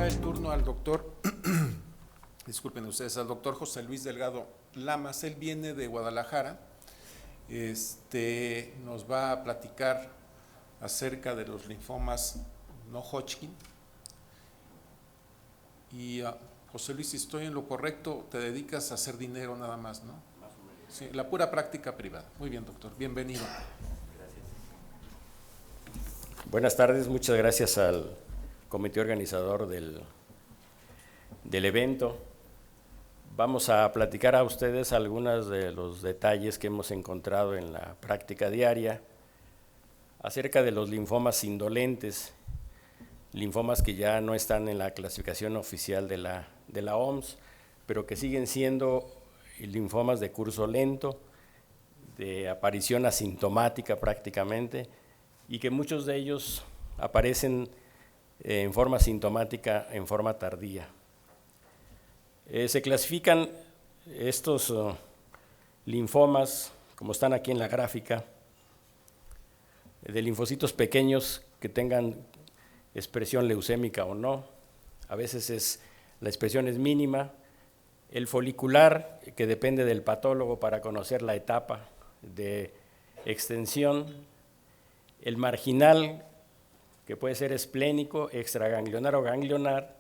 dar el turno al doctor, disculpen ustedes, al doctor José Luis Delgado Lamas. Él viene de Guadalajara, nos va a platicar acerca de los linfomas no Hodgkin. Y José Luis, si estoy en lo correcto, te dedicas a hacer dinero nada más, ¿no? Más o menos. Sí, la pura práctica privada. Muy bien, doctor, bienvenido. Gracias. Buenas tardes, muchas gracias al comité organizador del evento. Vamos a platicar a ustedes algunos de los detalles que hemos encontrado en la práctica diaria acerca de los linfomas indolentes, linfomas que ya no están en la clasificación oficial de la OMS, pero que siguen siendo linfomas de curso lento, de aparición asintomática prácticamente, y que muchos de ellos aparecen en forma sintomática en forma tardía. Se clasifican estos linfomas, como están aquí en la gráfica, de linfocitos pequeños que tengan expresión leucémica o no. A veces la expresión es mínima. El folicular, que depende del patólogo para conocer la etapa de extensión. El marginal, que puede ser esplénico, extraganglionar o ganglionar.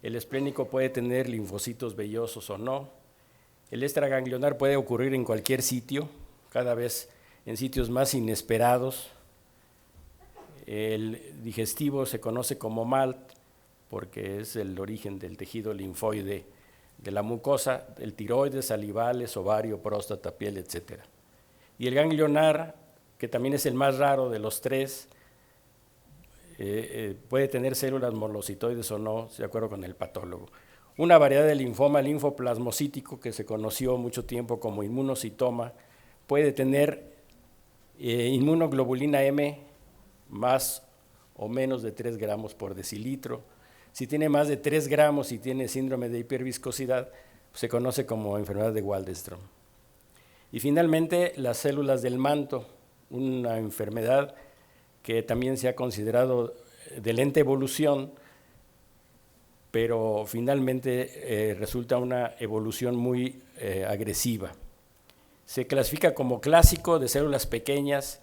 El esplénico puede tener linfocitos vellosos o no. El extraganglionar puede ocurrir en cualquier sitio, cada vez en sitios más inesperados. El digestivo se conoce como MALT porque es el origen del tejido linfoide de la mucosa, el tiroides, salivales, ovario, próstata, piel, etc. Y el ganglionar, que también es el más raro de los tres, puede tener células monocitoides o no, de acuerdo con el patólogo. Una variedad de linfoma linfoplasmocítico que se conoció mucho tiempo como inmunocitoma puede tener inmunoglobulina M más o menos de 3 gramos por decilitro. Si tiene más de 3 gramos y tiene síndrome de hiperviscosidad, se conoce como enfermedad de Waldenström. Y finalmente, las células del manto, una enfermedad que también se ha considerado de lenta evolución, pero finalmente resulta una evolución muy agresiva. Se clasifica como clásico de células pequeñas,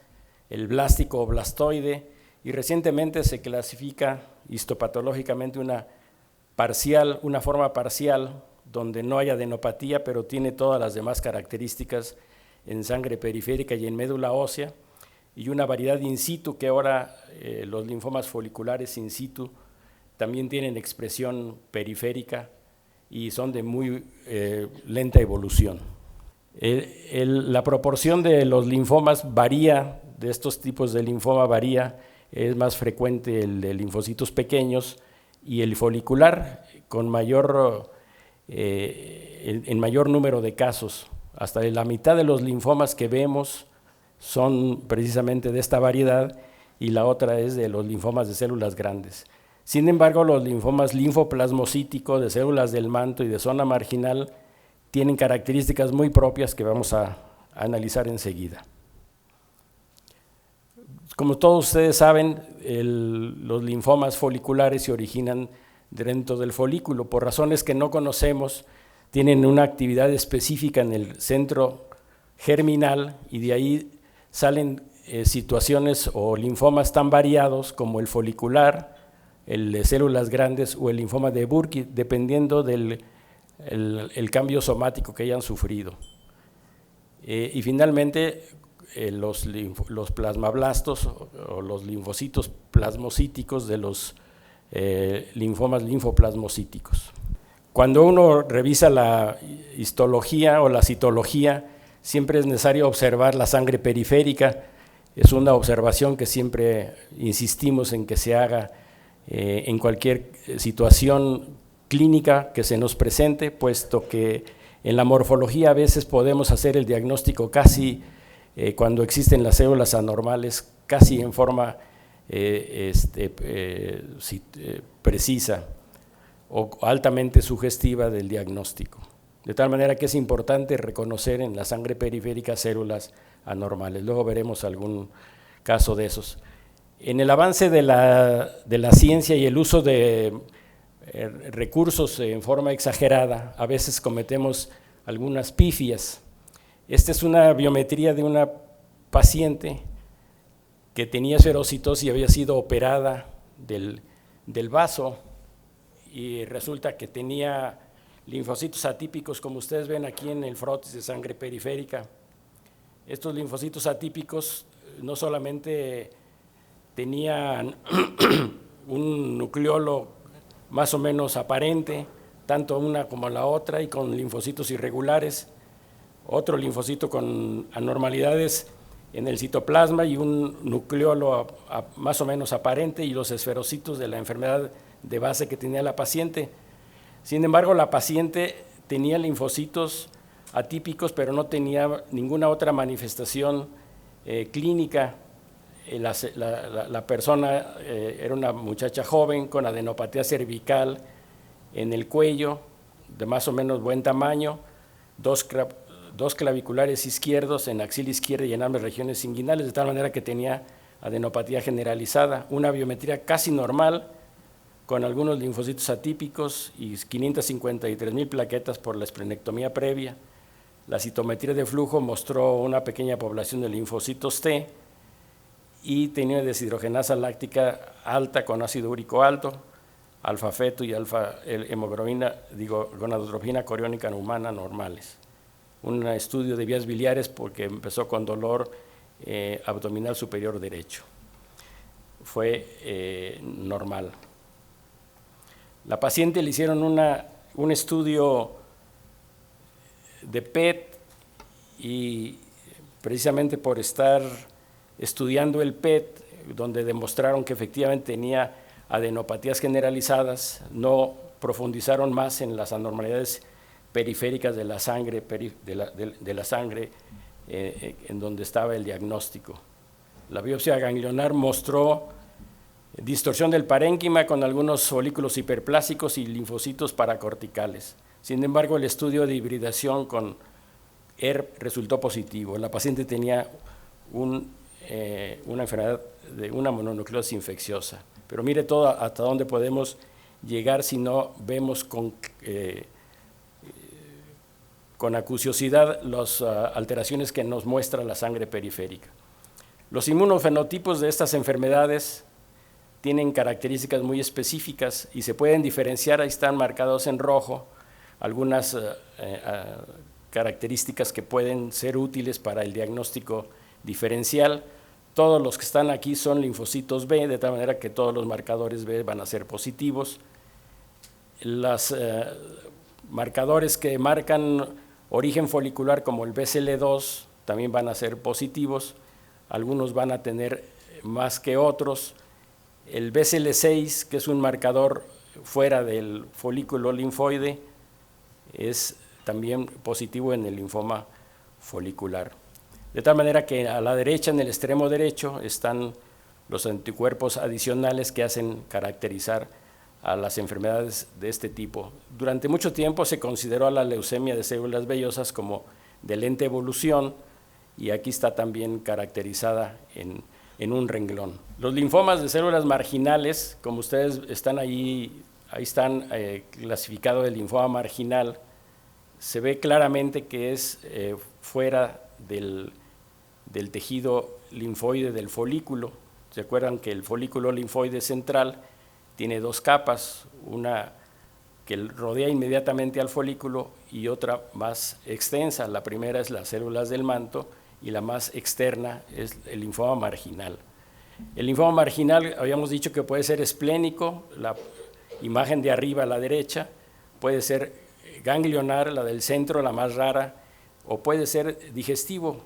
el blástico o blastoide, y recientemente se clasifica histopatológicamente una forma parcial, donde no hay adenopatía, pero tiene todas las demás características en sangre periférica y en médula ósea, y una variedad in situ, que ahora los linfomas foliculares in situ también tienen expresión periférica y son de muy lenta evolución. La proporción de los linfomas varía, de estos tipos de linfoma varía, es más frecuente el de linfocitos pequeños y el folicular con en mayor número de casos. Hasta la mitad de los linfomas que vemos son precisamente de esta variedad y la otra es de los linfomas de células grandes. Sin embargo, los linfomas linfoplasmocíticos de células del manto y de zona marginal tienen características muy propias que vamos a analizar enseguida. Como todos ustedes saben, los linfomas foliculares se originan dentro del folículo. Por razones que no conocemos, tienen una actividad específica en el centro germinal y de ahí salen situaciones o linfomas tan variados como el folicular, el de células grandes o el linfoma de Burkitt, dependiendo del el cambio somático que hayan sufrido. Y finalmente, los plasmablastos o los linfocitos plasmocíticos de los linfomas linfoplasmocíticos. Cuando uno revisa la histología o la citología, siempre es necesario observar la sangre periférica. Es una observación que siempre insistimos en que se haga en cualquier situación clínica que se nos presente, puesto que en la morfología a veces podemos hacer el diagnóstico casi cuando existen las células anormales, casi en forma precisa o altamente sugestiva del diagnóstico. De tal manera que es importante reconocer en la sangre periférica células anormales. Luego veremos algún caso de esos. En el avance de la ciencia y el uso de recursos en forma exagerada, a veces cometemos algunas pifias. Esta es una biometría de una paciente que tenía esferocitosis y había sido operada del vaso, y resulta que tenía linfocitos atípicos, como ustedes ven aquí en el frotis de sangre periférica. Estos linfocitos atípicos no solamente tenían un nucleolo más o menos aparente, tanto una como la otra, y con linfocitos irregulares, otro linfocito con anormalidades en el citoplasma y un nucleolo más o menos aparente, y los esferocitos de la enfermedad de base que tenía la paciente. Sin embargo, la paciente tenía linfocitos atípicos, pero no tenía ninguna otra manifestación clínica. La persona era una muchacha joven con adenopatía cervical en el cuello, de más o menos buen tamaño, dos claviculares izquierdos en axila izquierda y en ambas regiones inguinales, de tal manera que tenía adenopatía generalizada, una biometría casi normal, con algunos linfocitos atípicos y 553,000 plaquetas por la esplenectomía previa. La citometría de flujo mostró una pequeña población de linfocitos T y tenía deshidrogenasa láctica alta con ácido úrico alto, alfa-feto y alfa-hemoglobina, gonadotropina coriónica humana normales. Un estudio de vías biliares porque empezó con dolor abdominal superior derecho. Fue normal. La paciente le hicieron un estudio de PET, y precisamente por estar estudiando el PET, donde demostraron que efectivamente tenía adenopatías generalizadas, no profundizaron más en las anormalidades periféricas de la sangre, en donde estaba el diagnóstico. La biopsia ganglionar mostró distorsión del parénquima con algunos folículos hiperplásicos y linfocitos paracorticales. Sin embargo, el estudio de hibridación con ERP resultó positivo. La paciente tenía una enfermedad de una mononucleosis infecciosa. Pero mire todo hasta dónde podemos llegar si no vemos con acuciosidad las alteraciones que nos muestra la sangre periférica. Los inmunofenotipos de estas enfermedades tienen características muy específicas y se pueden diferenciar, ahí están marcados en rojo, algunas características que pueden ser útiles para el diagnóstico diferencial. Todos los que están aquí son linfocitos B, de tal manera que todos los marcadores B van a ser positivos. Los marcadores que marcan origen folicular, como el BCL2, también van a ser positivos. Algunos van a tener más que otros. El BCL6, que es un marcador fuera del folículo linfoide, es también positivo en el linfoma folicular. De tal manera que a la derecha, en el extremo derecho, están los anticuerpos adicionales que hacen caracterizar a las enfermedades de este tipo. Durante mucho tiempo se consideró a la leucemia de células vellosas como de lenta evolución, y aquí está también caracterizada en un renglón. Los linfomas de células marginales, como ustedes están ahí están clasificado el linfoma marginal, se ve claramente que es fuera del tejido linfoide del folículo. ¿Se acuerdan que el folículo linfoide central tiene dos capas, una que rodea inmediatamente al folículo y otra más extensa? La primera es las células del manto y la más externa es el linfoma marginal. El linfoma marginal, habíamos dicho que puede ser esplénico, la imagen de arriba a la derecha, puede ser ganglionar, la del centro, la más rara, o puede ser digestivo,